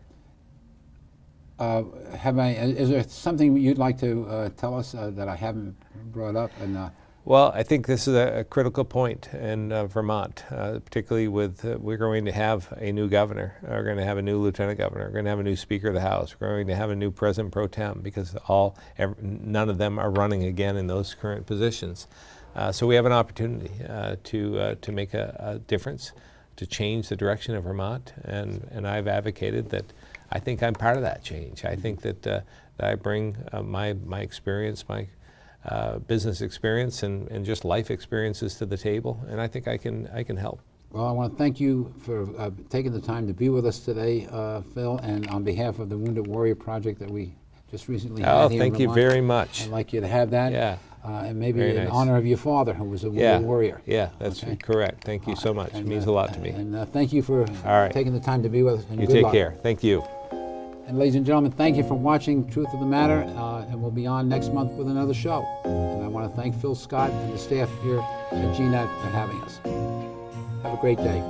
Is there something you'd like to tell us that I haven't brought up? And Well, I think this is a critical point in Vermont, particularly with we're going to have a new governor, we're going to have a new lieutenant governor, we're going to have a new speaker of the House, we're going to have a new president pro tem, because none of them are running again in those current positions. So we have an opportunity to make a difference, to change the direction of Vermont, and I've advocated that. I think I'm part of that change. I think that I bring my experience, my business experience, and just life experiences to the table, and I think I can help. Well, I want to thank you for taking the time to be with us today, Phil, and on behalf of the Wounded Warrior Project that we just recently had here in Thank you Vermont, very much. I'd like you to have that. Yeah. And maybe Very in nice. honor of your father, who was a Yeah, Wounded Warrior. yeah, that's Okay. correct. Thank you so much. It And, means a lot to me. And thank you for right. taking the time to be with us. And You good take luck. care. Thank you. And ladies and gentlemen, thank you for watching Truth of the Matter, and we'll be on next month with another show. And I want to thank Phil Scott and the staff here at GNET for having us. Have a great day.